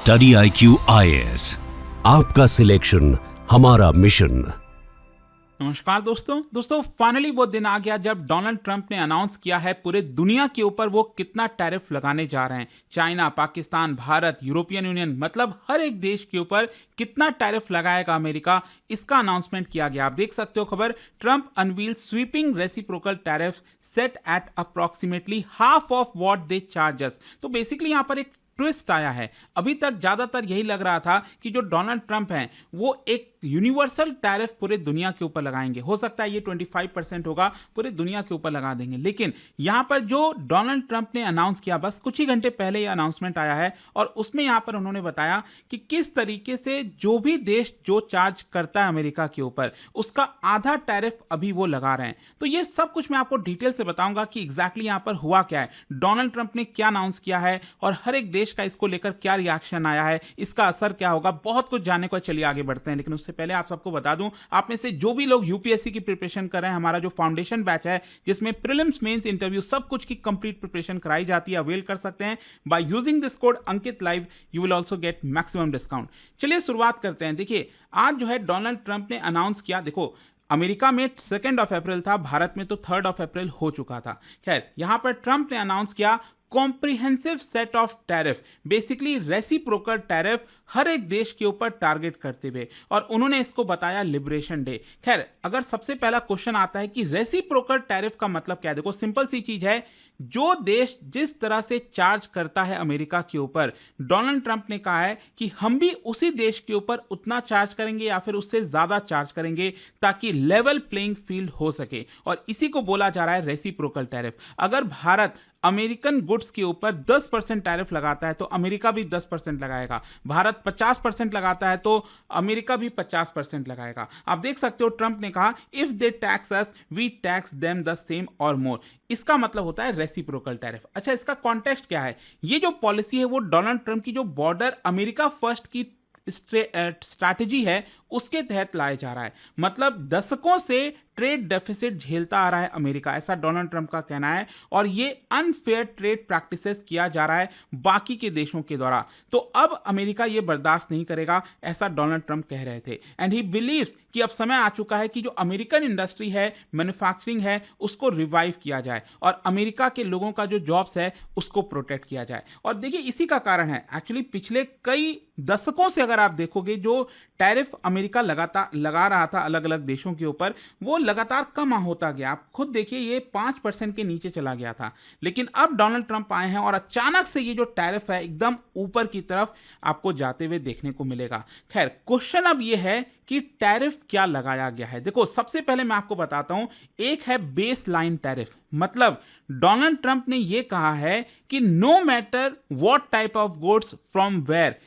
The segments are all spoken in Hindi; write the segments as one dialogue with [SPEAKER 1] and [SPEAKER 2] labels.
[SPEAKER 1] स्टडी IQ IAS, आपका सिलेक्शन हमारा मिशन।
[SPEAKER 2] नमस्कार दोस्तों फाइनली वो दिन आ गया जब डोनाल्ड ट्रंप ने अनाउंस किया है पूरे दुनिया के ऊपर वो कितना टैरिफ लगाने जा रहे हैं। China, Pakistan, Bharat, European union, मतलब हर एक देश के ऊपर कितना टैरिफ लगाएगा अमेरिका, इसका अनाउंसमेंट किया गया। आप देख सकते हो खबर, Trump unveil sweeping reciprocal tariff set at approximately half of what they charge us. तो बेसिकली यहां पर एक ट्विस्ट आया है। अभी तक ज्यादातर यही लग रहा था कि जो डोनाल्ड ट्रंप हैं वो एक यूनिवर्सल टैरिफ पूरे दुनिया के ऊपर लगाएंगे। हो सकता है ये 25% होगा, पूरे दुनिया के ऊपर लगा देंगे। लेकिन यहां पर जो डोनाल्ड ट्रंप ने अनाउंस किया, बस कुछ ही घंटे पहले ये अनाउंसमेंट आया है और उसमें यहां पर उन्होंने बताया कि किस तरीके से जो भी देश जो चार्ज करता है अमेरिका के ऊपर, उसका आधा टैरिफ अभी वो लगा रहे हैं। तो ये सब कुछ मैं आपको डिटेल से बताऊंगा कि एग्जैक्टली यहां पर हुआ क्या है, डोनाल्ड ट्रंप ने क्या अनाउंस किया है और हर एक देश का इसको लेकर क्या रिएक्शन आया है, इसका असर क्या होगा। बहुत कुछ जानने को, चलिए आगे बढ़ते हैं। लेकिन उससे पहले आप सबको बता दूं, आप में से जो भी लोग यूपीएससी की प्रिपरेशन कर रहे हैं, हमारा जो फाउंडेशन बैच है जिसमें प्रीलिम्स, मेंस, इंटरव्यू सब कुछ की कंप्लीट प्रिपरेशन कराई जाती है, अवेल कर सकते हैं by using this code Ankit live. You will also get maximum discount. चलिए शुरुआत करते हैं। देखिए आज जो है डोनाल्ड ट्रंप ने अनाउंस किया, देखो अमेरिका में 2 अप्रैल था, भारत में तो 3 अप्रैल हो चुका था। खैर यहां पर ट्रंप ने अनाउंस किया comprehensive set of tariff, basically reciprocal tariff हर एक देश के ऊपर टारगेट करते हुए, और उन्होंने इसको बताया लिबरेशन डे। खैर अगर सबसे पहला क्वेश्चन आता है कि रेसिप्रोकल टैरिफ का मतलब क्या है, देखो सिंपल सी चीज है, जो देश जिस तरह से चार्ज करता है अमेरिका के ऊपर, डोनाल्ड ट्रंप ने कहा है कि हम भी उसी देश के ऊपर उतना चार्ज करेंगे या फिर उससे ज्यादा चार्ज करेंगे ताकि लेवल प्लेइंग फील्ड हो सके, और इसी को बोला जा रहा है रेसिप्रोकल टैरिफ। अगर भारत अमेरिकन गुड्स के ऊपर 10% टैरिफ लगाता है तो अमेरिका भी 10% लगाएगा, भारत 50% लगाता है तो अमेरिका भी 50% लगाएगा। आप देख सकते हो ट्रंप ने कहा if they tax us we tax them the same or more, इसका मतलब होता है रेसिप्रोकल टैरिफ। अच्छा, इसका कॉन्टेक्स्ट क्या है? ये जो पॉलिसी है वो डोनाल्ड ट्रंप की जो बॉर्डर अमेरिका फर्स्ट की स्ट्रैटेजी है उसके तहत लाया जा रहा है। मतलब दशकों से ट्रेड डेफिसिट झेलता आ रहा है अमेरिका, ऐसा डोनाल्ड ट्रंप का कहना है, और ये अनफेयर ट्रेड प्रैक्टिसेस किया जा रहा है बाकी के देशों के द्वारा। तो अब अमेरिका ये बर्दाश्त नहीं करेगा, ऐसा डोनाल्ड ट्रंप कह रहे थे। एंड ही बिलीव्स कि अब समय आ चुका है कि जो अमेरिकन इंडस्ट्री है, मैन्युफैक्चरिंग है, उसको रिवाइव किया जाए और अमेरिका के लोगों का जो जॉब्स है उसको प्रोटेक्ट किया जाए। और देखिए इसी का कारण है, एक्चुअली पिछले कई दशकों से अगर आप देखोगे जो टैरिफ अमेरिका लगातार लगा रहा था अलग अलग देशों के ऊपर, वो लगातार कम होता गया। आप खुद देखिए ये 5% के नीचे चला गया था, लेकिन अब डोनाल्ड ट्रंप आए हैं और अचानक से ये जो टैरिफ है एकदम ऊपर की तरफ आपको जाते हुए देखने को मिलेगा। खैर क्वेश्चन अब ये है कि टैरिफ क्या लगाया गया है। देखो सबसे पहले मैं आपको बताता हूं, एक है बेस लाइन टैरिफ, मतलब डोनाल्ड ट्रंप ने यह कहा है कि no matter what type of goods from where,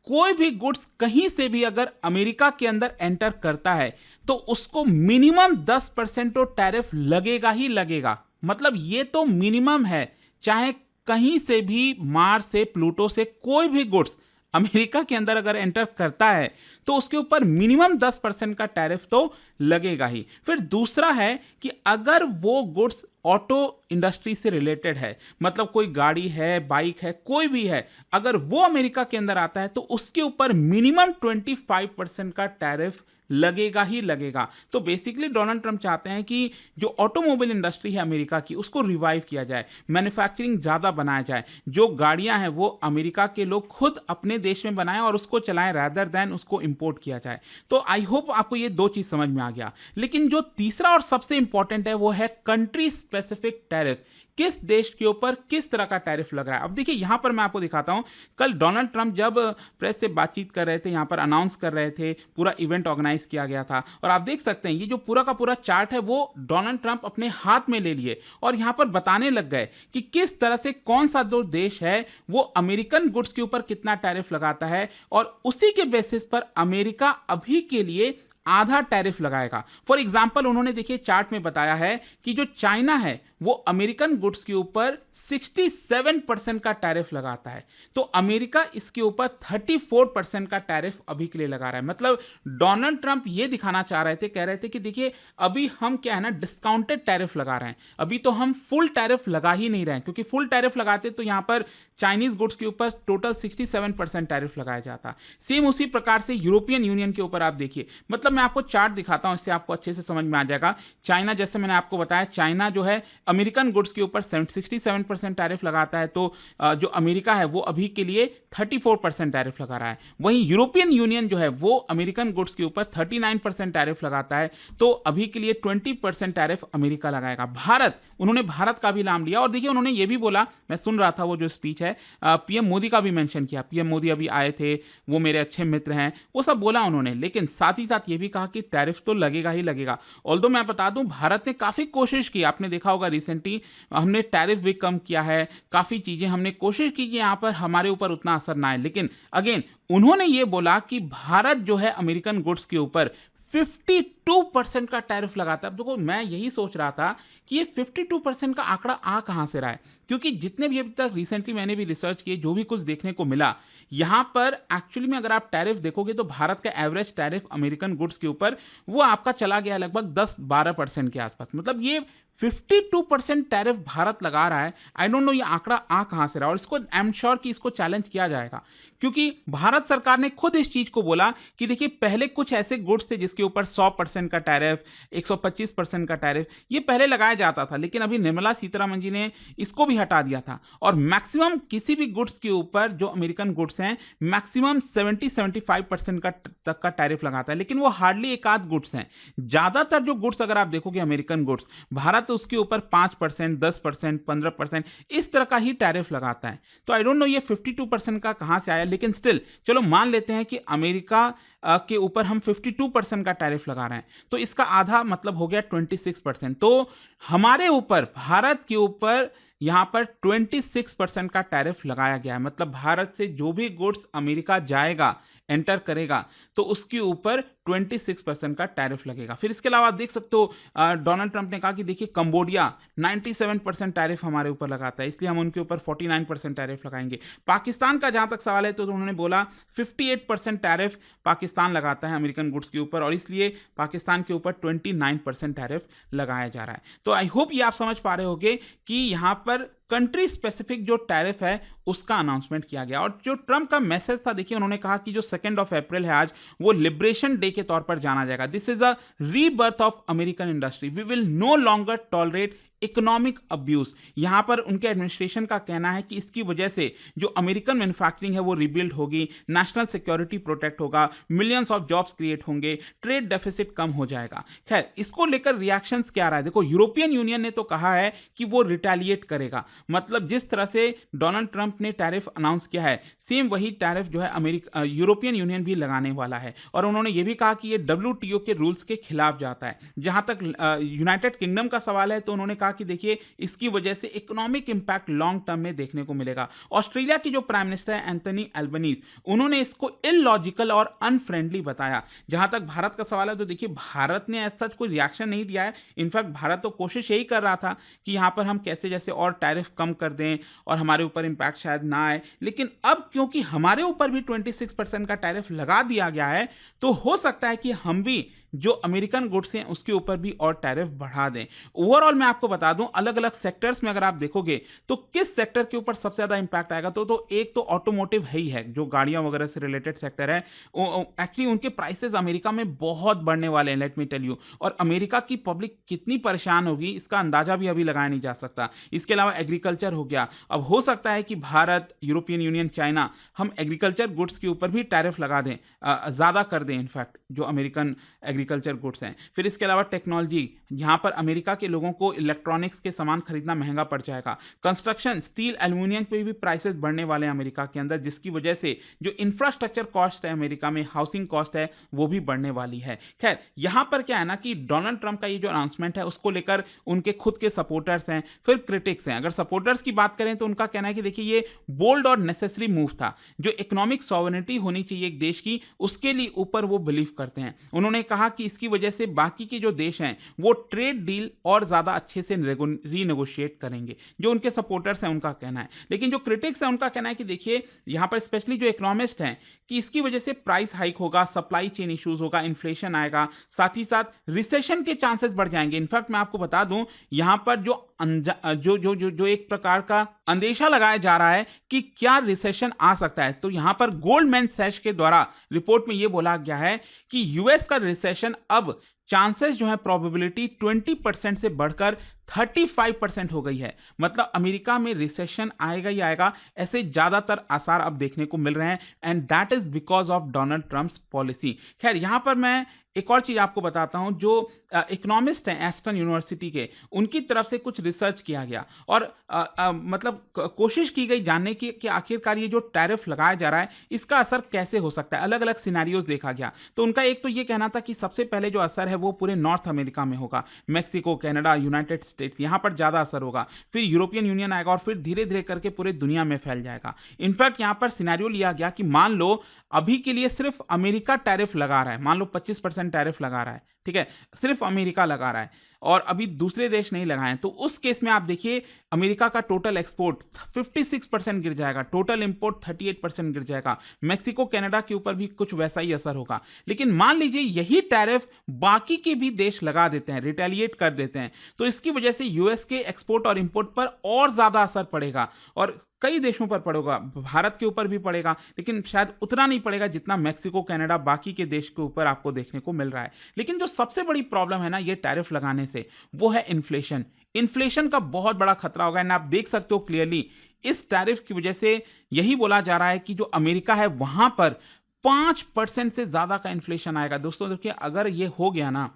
[SPEAKER 2] कोई भी गुड्स कहीं से भी अगर अमेरिका के अंदर एंटर करता है तो उसको मिनिमम 10% तो टैरिफ लगेगा ही लगेगा। मतलब ये तो मिनिमम है, चाहे कहीं से भी, मार्स से, प्लूटो से कोई भी गुड्स अमेरिका के अंदर अगर एंटर करता है तो उसके ऊपर मिनिमम 10% का टैरिफ तो लगेगा ही। फिर दूसरा है कि अगर वो गुड्स ऑटो इंडस्ट्री से रिलेटेड है, मतलब कोई गाड़ी है, बाइक है, कोई भी है, अगर वो अमेरिका के अंदर आता है तो उसके ऊपर मिनिमम 25% का टैरिफ लगेगा ही लगेगा। तो बेसिकली डोनाल्ड ट्रंप चाहते हैं कि जो ऑटोमोबाइल इंडस्ट्री है अमेरिका की उसको रिवाइव किया जाए, मैन्युफैक्चरिंग ज़्यादा बनाया जाए, जो गाड़ियां हैं वो अमेरिका के लोग खुद अपने देश में बनाएं और उसको चलाएं रैदर देन उसको इंपोर्ट किया जाए। तो आई होप आपको ये दो चीज़ समझ में आ गया। लेकिन जो तीसरा और सबसे इंपॉर्टेंट है वो है कंट्री स्पेसिफिक टैरिफ, किस देश के ऊपर किस तरह का टैरिफ लग रहा है। अब देखिए यहां पर मैं आपको दिखाता हूं, कल डोनाल्ड ट्रंप जब प्रेस से बातचीत कर रहे थे, यहां पर अनाउंस कर रहे थे, पूरा इवेंट ऑर्गेनाइज किया गया था, और आप देख सकते हैं ये जो पूरा का पूरा चार्ट है वो डोनाल्ड ट्रंप अपने हाथ में ले लिए और यहां पर बताने लग गए कि किस तरह से कौन सा दो देश है वो अमेरिकन गुड्स के ऊपर कितना टैरिफ लगाता है, और उसी के बेसिस पर अमेरिका अभी के लिए आधा टैरिफ लगाएगा। फॉर एग्जाम्पल उन्होंने देखिए चार्ट में बताया है कि जो चाइना है वो अमेरिकन गुड्स के ऊपर 67% का टैरिफ लगाता है, तो अमेरिका इसके ऊपर 34% का टैरिफ अभी के लिए लगा रहा है। मतलब डोनाल्ड ट्रंप ये दिखाना चाह रहे थे, कह रहे थे कि देखिए अभी हम क्या है ना डिस्काउंटेड टैरिफ लगा रहे हैं, अभी तो हम फुल टैरिफ लगा ही नहीं रहे हैं, क्योंकि फुल टैरिफ लगाते तो यहां पर चाइनीज गुड्स के ऊपर टोटल 67% टैरिफ लगाया जाता। सेम उसी प्रकार से यूरोपियन यूनियन के ऊपर आप देखिए, मतलब मैं आपको चार्ट दिखाता हूं, इससे आपको अच्छे से समझ में आ जाएगा। चाइना, जैसे मैंने आपको बताया, चाइना जो है अमेरिकन गुड्स के ऊपर 67% टैरिफ लगाता है, तो जो अमेरिका है वो अभी के लिए 34% टैरिफ लगा रहा है। वहीं यूरोपियन यूनियन जो है वो अमेरिकन गुड्स के ऊपर 39% टैरिफ लगाता है, तो अभी के लिए 20% टैरिफ अमेरिका लगाएगा। भारत, उन्होंने भारत का भी नाम लिया, और देखिए उन्होंने ये भी बोला, मैं सुन रहा था वो जो स्पीच है, पीएम मोदी का भी मेंशन किया। पीएम मोदी अभी आए थे, वो मेरे अच्छे मित्र हैं, वो सब बोला उन्होंने, लेकिन साथ ही साथ ये भी कहा कि टैरिफ तो लगेगा ही लगेगा। ऑल्दो मैं बता दूं भारत ने काफी कोशिश की, आपने देखा होगा रिसेंटली हमने टैरिफ भी कम किया है, काफी चीजें हमने कोशिश की कि यहां पर हमारे ऊपर उतना असर ना आए, लेकिन अगेन उन्होंने ये बोला कि भारत जो है अमेरिकन गुड्स के ऊपर 52% का टैरिफ लगाता है। अब देखो मैं यही सोच रहा था कि ये 52% का आंकड़ा आ कहां से रहा है, क्योंकि जितने भी अभी तक रिसेंटली मैंने भी रिसर्च किए, जो भी कुछ देखने को मिला, यहां पर एक्चुअली में अगर आप टैरिफ देखोगे तो भारत का एवरेज टैरिफ अमेरिकन गुड्स के ऊपर वो आपका चला गया लगभग 10-12% के आसपास। मतलब ये 52% टैरिफ भारत लगा रहा है। आई डोंट नो ये आंकड़ा आ कहां से रहा, और इसको आई एम श्योर कि इसको चैलेंज किया जाएगा, क्योंकि भारत सरकार ने खुद इस चीज को बोला कि देखिए पहले कुछ ऐसे गुड्स थे जिसके ऊपर 100% का टैरिफ, 125% का टैरिफ ये पहले लगाया जाता था, लेकिन अभी निर्मला सीतारमण जी ने इसको भी हटा दिया था, और मैक्सिमम किसी भी गुड्स के ऊपर जो अमेरिकन गुड्स हैं मैक्सिमम 70-75% का तक का टैरिफ लगाता है, लेकिन वो हार्डली एक आध गुड्स हैं। ज्यादातर जो गुड्स अगर आप देखोगे अमेरिकन गुड्स, भारत तो उसके ऊपर 5%, 10%, 15% इस तरह का ही टैरिफ लगाता है। तो आई डोंट नो ये 52% का कहां से आया, लेकिन स्टिल चलो मान लेते हैं कि अमेरिका के ऊपर हम 52% का टैरिफ लगा रहे हैं, तो इसका आधा मतलब हो गया 26%। तो हमारे ऊपर, भारत के ऊपर यहां पर 26% का टैरिफ लगाया गया है। मतलब भारत से जो भी गुड्स अमेरिका जाएगा, एंटर करेगा, तो उसके ऊपर 26% का टैरिफ लगेगा। फिर इसके अलावा आप देख सकते हो डोनाल्ड ट्रंप ने कहा कि देखिए कंबोडिया 97% टैरिफ हमारे ऊपर लगाता है, इसलिए हम उनके ऊपर 49% टैरिफ लगाएंगे। पाकिस्तान का जहां तक सवाल है तो उन्होंने बोला 58% टैरिफ पाकिस्तान लगाता है अमेरिकन गुड्स के ऊपर, और इसलिए पाकिस्तान के ऊपर 29% टैरिफ लगाया जा रहा है। तो आई होप ये आप समझ पा रहे होंगे कि यहां पर कंट्री स्पेसिफिक जो टैरिफ है उसका अनाउंसमेंट किया गया। और जो ट्रंप का मैसेज था, देखिए उन्होंने कहा कि जो 2 अप्रैल है आज, वो लिबरेशन डे के तौर पर जाना जाएगा। This is a rebirth of American industry, we will no longer tolerate economic abuse. यहां पर उनके एडमिनिस्ट्रेशन का कहना है कि इसकी वजह से जो अमेरिकन मैन्युफैक्चरिंग है वो रिबिल्ड होगी, नेशनल सिक्योरिटी प्रोटेक्ट होगा, मिलियंस ऑफ जॉब्स क्रिएट होंगे, ट्रेड डेफिसिट कम हो जाएगा। खैर इसको लेकर रिएक्शंस क्या आ रहा है, देखो यूरोपियन यूनियन ने तो कहा है कि वो रिटेलिएट करेगा। मतलब जिस तरह से डोनाल्ड ट्रंप ने टैरिफ अनाउंस किया है, सेम वही टैरिफ जो है यूरोपियन यूनियन भी लगाने वाला है। और उन्होंने ये भी कहा कि ये WTO के रूल्स के खिलाफ जाता है। जहां तक यूनाइटेड किंगडम का सवाल है तो उन्होंने कहा कि देखिए इसकी वजह से इकोनॉमिक इंपैक्ट लॉन्ग टर्म में देखने को मिलेगा। ऑस्ट्रेलिया की जो प्राइम मिनिस्टर है एंथनी एल्बनीज, उन्होंने इसको इलॉजिकल और अनफ्रेंडली बताया। जहां तक भारत का सवाल है तो देखिए भारत ने ऐसा कोई रिएक्शन नहीं दिया है। इनफैक्ट भारत तो कोशिश यही कर रहा था कि यहां पर हम कैसे जैसे और टैरिफ कम कर दें और हमारे ऊपर इंपैक्ट शायद ना आए, लेकिन अब क्योंकि हमारे ऊपर भी 26% का टैरिफ लगा दिया गया है, तो हो सकता है कि हम भी जो अमेरिकन गुड्स हैं उसके ऊपर भी और टैरिफ बढ़ा दें। ओवरऑल मैं आपको बता दूं, अलग अलग सेक्टर्स में अगर आप देखोगे तो किस सेक्टर के ऊपर सबसे ज्यादा इंपैक्ट आएगा, तो एक तो ऑटोमोटिव है ही है, जो गाड़ियां वगैरह से रिलेटेड सेक्टर है। एक्चुअली उनके प्राइसेस अमेरिका में बहुत बढ़ने वाले हैं, लेट मी टेल यू। और अमेरिका की पब्लिक कितनी परेशान होगी इसका अंदाजा भी अभी लगाया नहीं जा सकता। इसके अलावा एग्रीकल्चर हो गया। अब हो सकता है कि भारत, यूरोपियन यूनियन, चाइना, हम एग्रीकल्चर गुड्स के ऊपर भी टैरिफ लगा दें, ज्यादा कर दें इनफैक्ट, जो अमेरिकन एग्रीकल्चर गुड्स हैं। फिर इसके अलावा टेक्नोलॉजी, यहां पर अमेरिका के लोगों को इलेक्ट्रॉनिक्स के सामान खरीदना महंगा पड़ जाएगा। कंस्ट्रक्शन, स्टील, एल्यूमिनियम पे भी प्राइसेस बढ़ने वाले हैं अमेरिका के अंदर, जिसकी वजह से जो इंफ्रास्ट्रक्चर कॉस्ट है अमेरिका में, हाउसिंग कॉस्ट है, वो भी बढ़ने वाली है। खैर यहां पर क्या है ना कि डोनाल्ड ट्रंप का ये जो अनाउंसमेंट है उसको लेकर उनके खुद के सपोर्टर्स हैं, फिर क्रिटिक्स हैं। अगर सपोर्टर्स की बात करें तो उनका कहना है कि देखिए ये बोल्ड और नेसेसरी मूव था। जो इकोनॉमिक सॉवरेनिटी होनी चाहिए एक देश की, उसके लिए ऊपर वो बिलीव करते हैं। उन्होंने कहा कि इसकी वजह से बाकी के जो देश हैं वो ट्रेड डील और ज़्यादा अच्छे से रीनेगोशिएट करेंगे, जो उनके सपोर्टर्स हैं उनका कहना है। लेकिन जो क्रिटिक्स हैं उनका कहना है कि देखिए यहाँ पर स्पेशली जो इकोनॉमिस्ट हैं कि इसकी वजह से प्राइस हाइक होगा, सप्लाई चेन इश्यूज होगा, इन्फ्लेशन आएगा, साथ ही साथ रिसेशन के चांसेस बढ़ जाएंगे। इनफैक्ट मैं आपको बता दूं यहाँ पर जो एक प्रकार का अंदेशा लगाया जा रहा है कि क्या रिसेशन आ सकता है, तो यहाँ पर गोल्डमैन सैच के द्वारा रिपोर्ट में यह बोला गया है कि यूएस का रिसेशन अब चांसेस जो है प्रोबेबिलिटी 20% से बढ़कर 35% हो गई है। मतलब अमेरिका में रिसेशन आएगा ही आएगा, ऐसे ज्यादातर आसार अब देखने को मिल रहे हैं, and that is because of Donald Trump's policy. खैर यहां पर मैं एक और चीज आपको बताता हूं, जो इकोनॉमिस्ट हैं एस्टन यूनिवर्सिटी के, उनकी तरफ से कुछ रिसर्च किया गया और मतलब कोशिश की गई जानने की कि आखिरकार ये जो टैरिफ लगाया जा रहा है इसका असर कैसे हो सकता है। अलग अलग सिनेरियोज देखा गया, तो उनका एक तो ये कहना था कि सबसे पहले जो असर है वो पूरे नॉर्थ अमेरिका में होगा, मैक्सिको, कनाडा, यूनाइटेड स्टेट्स, यहां पर ज्यादा असर होगा, फिर यूरोपियन यूनियन आएगा और फिर धीरे धीरे करके पूरे दुनिया में फैल जाएगा। इनफैक्ट यहां पर सिनेरियो लिया गया कि मान लो अभी के लिए सिर्फ अमेरिका टैरिफ लगा रहा है, मान लो 25% टैरिफ लगा रहा है, ठीक है, सिर्फ अमेरिका लगा रहा है और अभी दूसरे देश नहीं लगाए, तो उस केस में आप देखिए अमेरिका का टोटल एक्सपोर्ट 56% गिर जाएगा, टोटल इंपोर्ट 38% गिर जाएगा, मैक्सिको, कनाडा के ऊपर भी कुछ वैसा ही असर होगा। लेकिन मान लीजिए यही टैरिफ बाकी के भी देश लगा देते हैं, रिटेलिएट कर देते हैं, तो इसकी वजह से यूएस के एक्सपोर्ट और इंपोर्ट पर और ज्यादा असर पड़ेगा और कई देशों पर पड़ेगा, भारत के ऊपर भी पड़ेगा, लेकिन शायद उतना नहीं पड़ेगा जितना मैक्सिको, कनाडा, बाकी के देश के ऊपर आपको देखने को मिल रहा है। लेकिन जो सबसे बड़ी प्रॉब्लम है ना ये टैरिफ लगाने से, वो है इन्फ्लेशन। इन्फ्लेशन का बहुत बड़ा खतरा होगा, एंड आप देख सकते हो क्लियरली इस टैरिफ की वजह से यही बोला जा रहा है कि जो अमेरिका है वहां पर 5% से ज्यादा का इन्फ्लेशन आएगा। दोस्तों देखिए, अगर ये हो गया ना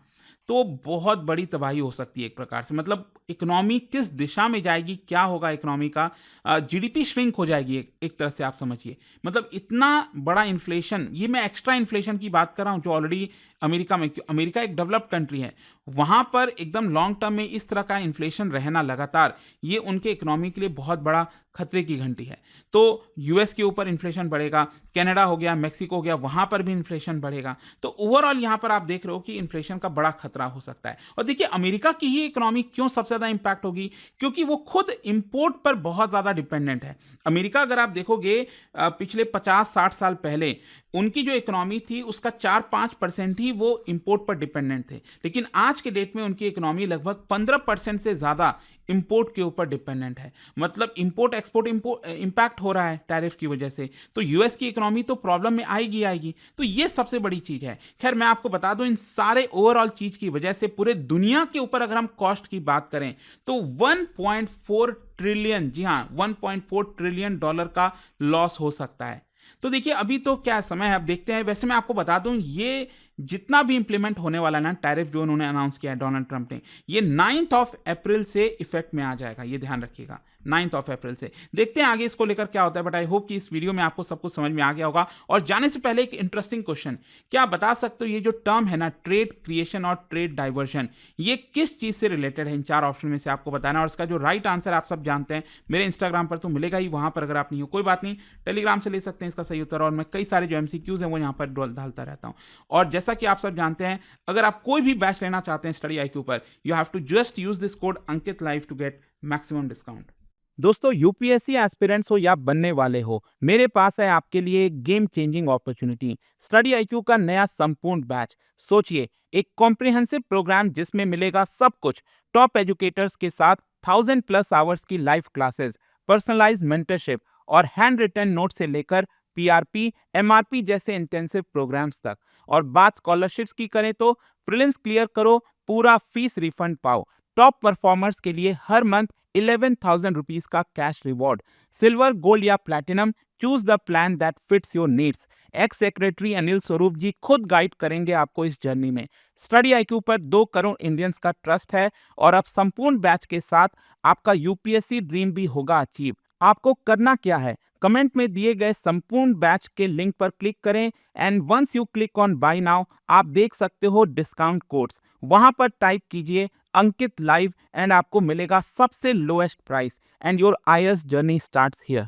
[SPEAKER 2] तो बहुत बड़ी तबाही हो सकती है एक प्रकार से। मतलब इकोनॉमी किस दिशा में जाएगी, क्या होगा इकोनॉमी का, जीडीपी श्रिंक हो जाएगी एक तरह से आप समझिए। मतलब इतना बड़ा इन्फ्लेशन, ये मैं एक्स्ट्रा इन्फ्लेशन की बात कर रहा हूं जो ऑलरेडी अमेरिका में, अमेरिका एक डेवलप्ड कंट्री है, वहां पर एकदम लॉन्ग टर्म में इस तरह का इन्फ्लेशन रहना लगातार, ये उनके इकोनॉमी के लिए बहुत बड़ा खतरे की घंटी है। तो यूएस के ऊपर इन्फ्लेशन बढ़ेगा, कनाडा हो गया, मैक्सिको हो गया, वहां पर भी इन्फ्लेशन बढ़ेगा। तो ओवरऑल यहां पर आप देख रहे हो कि इन्फ्लेशन का बड़ा खतरा हो सकता है। और देखिए अमेरिका की ही इकोनॉमी क्यों सबसे ज्यादा इंपैक्ट होगी, क्योंकि वो खुद इंपोर्ट पर बहुत ज्यादा डिपेंडेंट है। अमेरिका अगर आप देखोगे पिछले 50-60 साल पहले उनकी जो इकोनॉमी थी उसका 4-5% ही वो इंपोर्ट पर डिपेंडेंट थे, लेकिन आज के डेट में उनकी इकोनॉमी लगभग 15% से ज्यादा इंपोर्ट के ऊपर डिपेंडेंट है। मतलब इंपोर्ट एक्सपोर्ट इंपैक्ट हो रहा है टैरिफ की वजह से, तो यूएस की इकोनॉमी तो प्रॉब्लम में आएगी। तो ये सबसे बड़ी चीज है। खैर मैं आपको बता दूं, इन सारे ओवरऑल चीज की वजह से पूरे दुनिया के ऊपर अगर हम कॉस्ट की बात करें तो 1.4 ट्रिलियन, जी हां 1.4 ट्रिलियन डॉलर का लॉस हो सकता है। तो देखिए अभी तो क्या समय है, अब देखते हैं। वैसे मैं आपको बता दूं, ये जितना भी इंप्लीमेंट होने वाला ना टैरिफ जो उन्होंने अनाउंस किया है डोनाल्ड ट्रंप ने, ये 9 अप्रैल से इफेक्ट में आ जाएगा, ये ध्यान रखिएगा, 9 अप्रैल से। देखते हैं आगे इसको लेकर क्या होता है, बट आई होप कि इस वीडियो में आपको सब कुछ समझ में आ गया होगा। और जाने से पहले एक इंटरेस्टिंग क्वेश्चन, क्या आप बता सकते हो ये जो टर्म है ना ट्रेड क्रिएशन और ट्रेड डाइवर्जन, ये किस चीज से रिलेटेड है? इन 4 ऑप्शन में से आपको बताना, और इसका जो राइट आंसर आप सब जानते हैं मेरे इंस्टाग्राम पर तो मिलेगा ही, वहां पर अगर आप नहीं हो कोई बात नहीं, टेलीग्राम से ले सकते हैं इसका सही उत्तर। और मैं कई सारे जो एमसीक्यूज हैं वो यहाँ पर डालता रहता हूँ। और जैसा कि आप सब जानते हैं, अगर आप कोई भी बैच लेना चाहते हैं स्टडी IQ पर, you have to just use this code Ankit live to get maximum discount.
[SPEAKER 3] दोस्तों यूपीएससी एस्पिरेंट्स हो या बनने वाले हो, मेरे पास है आपके लिए एक game changing opportunity, study IQ का नया संपूर्ण बैच। सोचिए, एक कॉम्प्रिहेंसिव प्रोग्राम जिसमें मिलेगा सब कुछ, टॉप एजुकेटर्स के साथ 1000+ आवर्स की लाइव क्लासेस, पर्सनलाइज्ड मेंटरशिप और हैंड रिटन नोट से लेकर PRP, MRP जैसे इंटेंसिव प्रोग्राम्स तक। और बात स्कॉलरशिप्स की करें तो प्रीलिम्स क्लियर करो, पूरा फीस रिफंड पाओ। टॉप परफॉर्मर्स के लिए हर मंथ 11,000 रुपीज का कैश रिवॉर्ड। सिल्वर, गोल्ड या platinum, choose the plan that fits your needs. X secretary Anil Swarup जी खुद गाइड करेंगे आपको इस जर्नी में। स्टडी IQ पर 2 करोड़ इंडियंस का ट्रस्ट है, और अब संपूर्ण बैच के साथ आपका यूपीएससी ड्रीम भी होगा अचीव। आपको करना क्या है, कमेंट में दिए गए संपूर्ण बैच के लिंक पर क्लिक करें, and once you click on buy now, आप देख सकते हो डिस्काउंट कोड्स, वहां पर टाइप कीजिए अंकित लाइव एंड आपको मिलेगा सबसे lowest price, and your IAS journey starts here.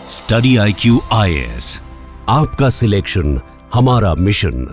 [SPEAKER 1] Study IQ IAS, आपका सिलेक्शन हमारा मिशन।